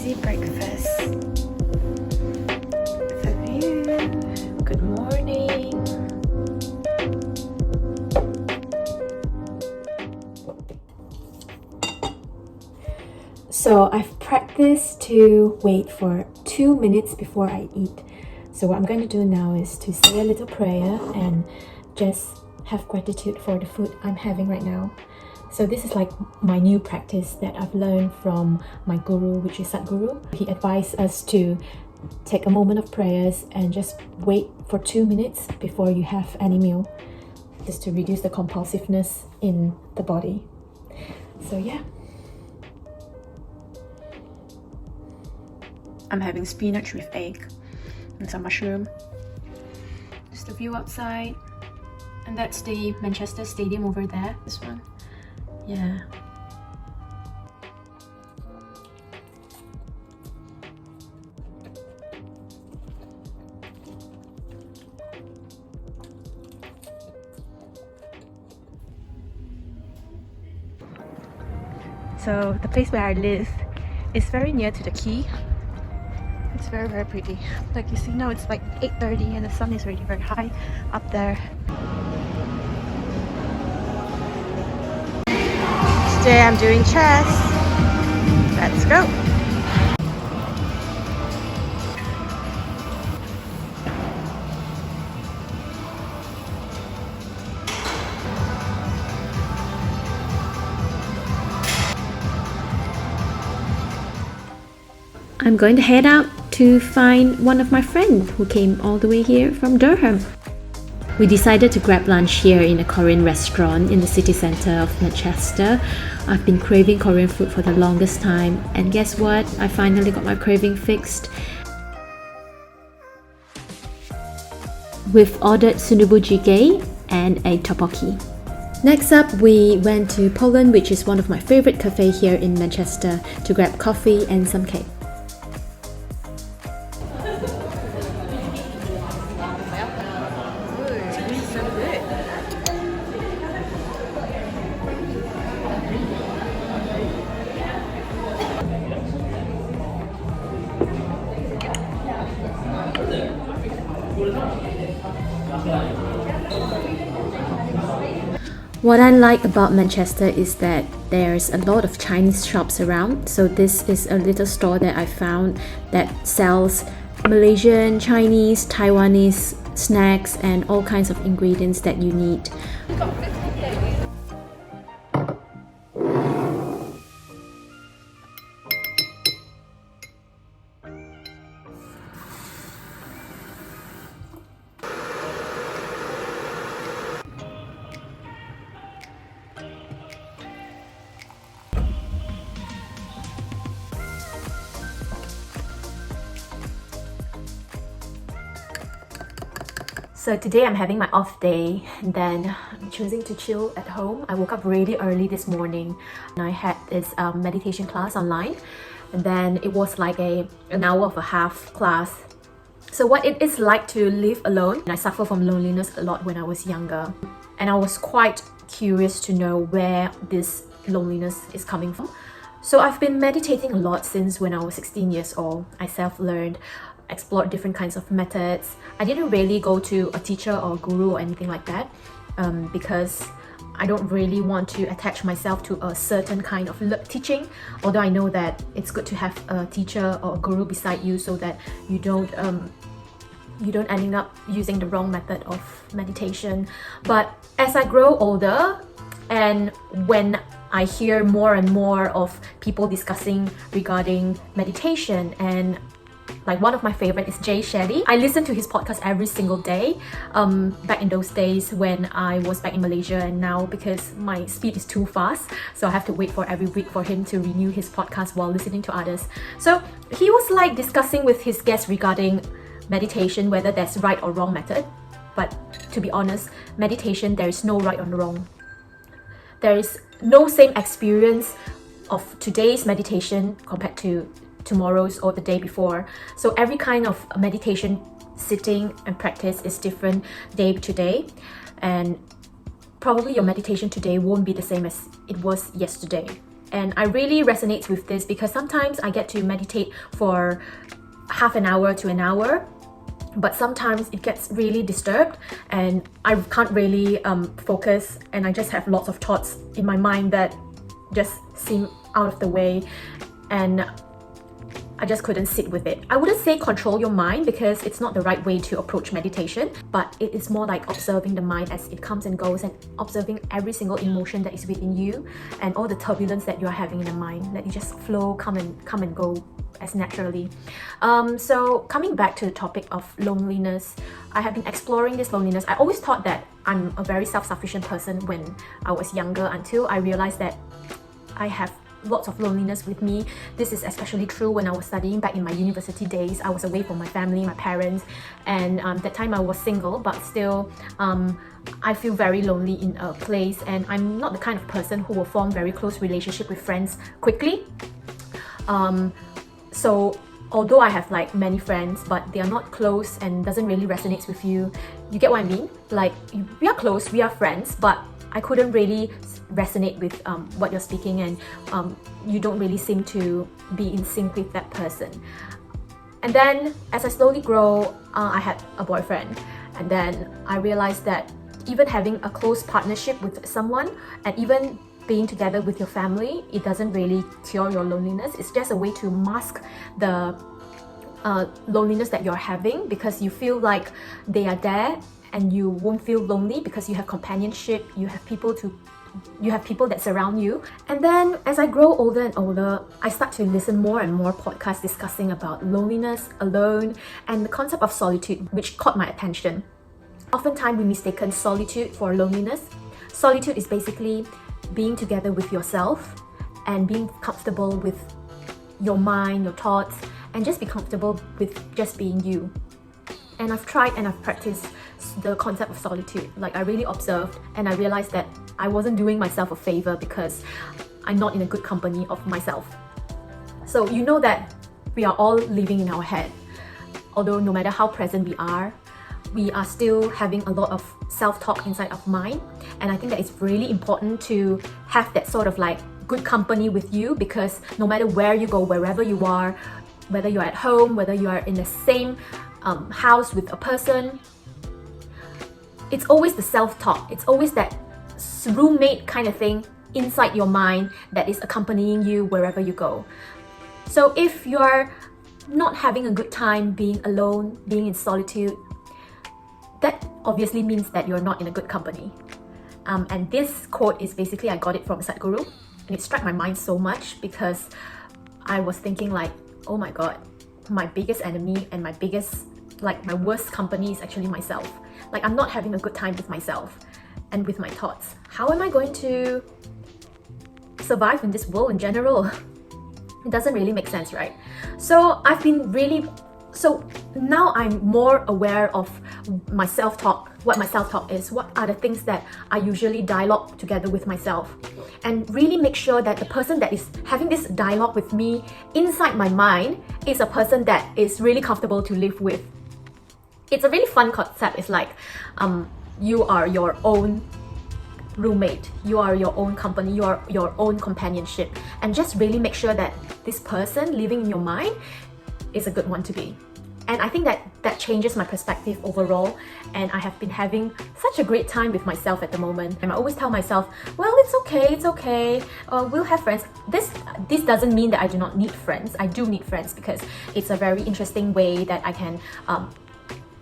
easy breakfast with a view. Good morning. So I've practiced to wait for 2 minutes before I eat. So what I'm going to do now is to say a little prayer and just have gratitude for the food I'm having right now. So this is like my new practice that I've learned from my guru, which is Sadhguru. He advised us to take a moment of prayers and just wait for 2 minutes before you have any meal, just to reduce the compulsiveness in the body. So yeah. I'm having spinach with egg and some mushroom. Just the view outside. And that's the Manchester Stadium over there, this one. Yeah. So the place where I live is very near to the quay. It's very, very pretty. Like you see now, it's like 8:30 and the sun is already very high up there. Today I'm doing chess. Let's go. I'm going to head out to find one of my friends who came all the way here from Durham. We decided to grab lunch here in a Korean restaurant in the city centre of Manchester. I've been craving Korean food for the longest time, and guess what? I finally got my craving fixed. We've ordered sundubu jjigae and a tteokbokki. Next up, we went to Poland, which is one of my favourite cafes here in Manchester, to grab coffee and some cake. What I like about Manchester is that there's a lot of Chinese shops around. So this is a little store that I found that sells Malaysian, Chinese, Taiwanese snacks and all kinds of ingredients that you need. So today I'm having my off day, and then I'm choosing to chill at home. I woke up really early this morning and I had this meditation class online, and then it was like an hour of a half class. So what it is like to live alone. I suffer from loneliness a lot when I was younger, and I was quite curious to know where this loneliness is coming from. So I've been meditating a lot since when I was 16 years old. I self-learned, explored different kinds of methods. I didn't really go to a teacher or guru or anything like that because I don't really want to attach myself to a certain kind of teaching, although I know that it's good to have a teacher or a guru beside you so that you don't end up using the wrong method of meditation. But as I grow older, and when I hear more and more of people discussing regarding meditation, and like one of my favorite is Jay Shetty. I listen to his podcast every single day back in those days when I was back in Malaysia, and now because my speed is too fast, so I have to wait for every week for him to renew his podcast while listening to others. So he was like discussing with his guests regarding meditation, whether there's right or wrong method. But to be honest, meditation, there is no right or wrong. There is no same experience of today's meditation compared to tomorrow's or the day before. So every kind of meditation sitting and practice is different day to day, and probably your meditation today won't be the same as it was yesterday. And I really resonate with this because sometimes I get to meditate for half an hour to an hour, but sometimes it gets really disturbed and I can't really focus, and I just have lots of thoughts in my mind that just seem out of the way, and I just couldn't sit with it. I wouldn't say control your mind because it's not the right way to approach meditation, but it is more like observing the mind as it comes and goes, and observing every single emotion that is within you and all the turbulence that you're having in the mind, that you just flow, come and go as naturally. So coming back to the topic of loneliness, I have been exploring this loneliness. I always thought that I'm a very self-sufficient person when I was younger, until I realized that I have lots of loneliness with me. This is especially true when I was studying back in my university days. I was away from my family, my parents, and that time I was single, but still I feel very lonely in a place, and I'm not the kind of person who will form very close relationship with friends quickly. So although I have like many friends, but they are not close and doesn't really resonate with you. You get what I mean? Like, we are close, we are friends, but I couldn't really resonate with what you're speaking, and you don't really seem to be in sync with that person. And then as I slowly grow, I had a boyfriend, and then I realized that even having a close partnership with someone, and even being together with your family, it doesn't really cure your loneliness. It's just a way to mask the loneliness that you're having, because you feel like they are there and you won't feel lonely because you have companionship, you have people that surround you. And then as I grow older and older, I start to listen more and more podcasts discussing about loneliness, alone, and the concept of solitude, which caught my attention. Oftentimes we mistaken solitude for loneliness. Solitude is basically being together with yourself and being comfortable with your mind, your thoughts, and just be comfortable with just being you. And I've tried and I've practiced the concept of solitude. Like, I really observed and I realized that I wasn't doing myself a favor because I'm not in a good company of myself. So you know that we are all living in our head. Although no matter how present we are still having a lot of self-talk inside of mind. And I think that it's really important to have that sort of like good company with you, because no matter where you go, wherever you are, whether you're at home, whether you are in the same house with a person, it's always the self-talk. It's always that roommate kind of thing inside your mind that is accompanying you wherever you go. So if you're not having a good time being alone, being in solitude, that obviously means that you're not in a good company. And this quote is basically, I got it from Sadhguru, and it struck my mind so much because I was thinking like, oh my god, my biggest enemy and my worst company is actually myself. Like, I'm not having a good time with myself and with my thoughts. How am I going to survive in this world in general? It doesn't really make sense, right? So now I'm more aware of my self-talk, what my self-talk is, what are the things that I usually dialogue together with myself, and really make sure that the person that is having this dialogue with me inside my mind is a person that is really comfortable to live with. It's a really fun concept. It's like you are your own roommate, you are your own company, you are your own companionship, and just really make sure that this person living in your mind is a good one to be. And I think that changes my perspective overall, and I have been having such a great time with myself at the moment. And I always tell myself, well, it's okay, we'll have friends. This doesn't mean that I do not need friends. I do need friends because it's a very interesting way that I can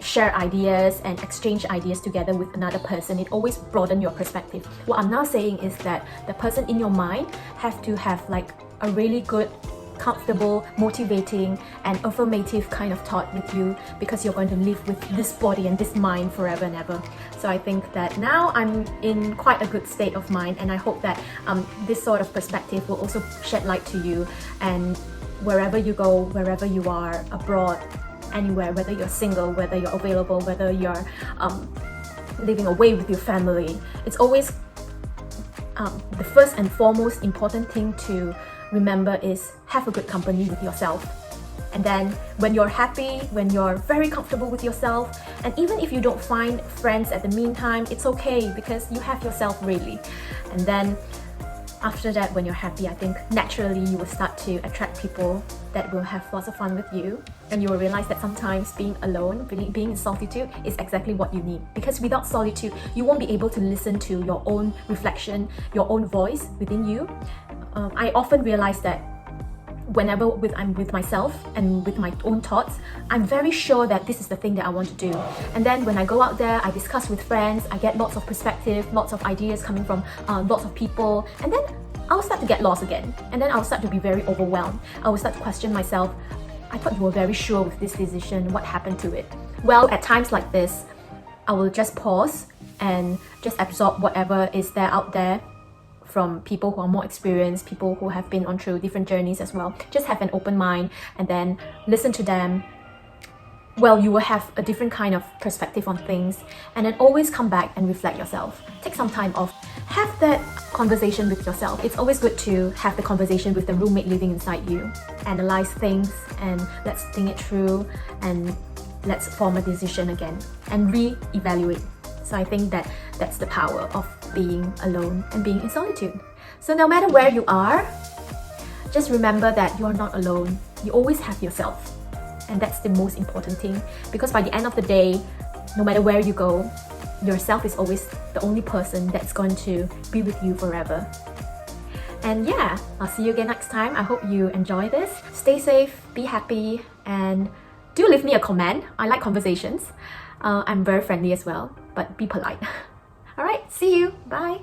share ideas and exchange ideas together with another person. It always broadens your perspective. What I'm now saying is that the person in your mind have to have like a really good, comfortable, motivating and affirmative kind of thought with you, because you're going to live with this body and this mind forever and ever. So I think that now I'm in quite a good state of mind, and I hope that this sort of perspective will also shed light to you, and wherever you go, wherever you are, abroad, anywhere, whether you're single, whether you're available, whether you're living away with your family, it's always the first and foremost important thing to remember is have a good company with yourself. And then when you're happy, when you're very comfortable with yourself, and even if you don't find friends at the meantime, it's okay because you have yourself really. And then After that, when you're happy, I think naturally you will start to attract people that will have lots of fun with you, and you will realize that sometimes being alone, being in solitude is exactly what you need, because without solitude you won't be able to listen to your own reflection, your own voice within you. I often realize that whenever I'm with myself and with my own thoughts, I'm very sure that this is the thing that I want to do. And then when I go out there, I discuss with friends, I get lots of perspective, lots of ideas coming from lots of people, and then I'll start to get lost again. And then I'll start to be very overwhelmed. I will start to question myself. I thought you were very sure with this decision. What happened to it? Well, at times like this, I will just pause and just absorb whatever is there out there from people who are more experienced, people who have been on through different journeys as well. Just have an open mind and then listen to them. Well, you will have a different kind of perspective on things, and then always come back and reflect yourself. Take some time off. Have that conversation with yourself. It's always good to have the conversation with the roommate living inside you. Analyze things and let's think it through, and let's form a decision again and re-evaluate. So I think that that's the power of being alone and being in solitude. So no matter where you are, just remember that you're not alone. You always have yourself. And that's the most important thing, because by the end of the day, no matter where you go, yourself is always the only person that's going to be with you forever. And yeah, I'll see you again next time. I hope you enjoy this. Stay safe, be happy, and do leave me a comment. I like conversations. I'm very friendly as well, but be polite. Alright, see you. Bye.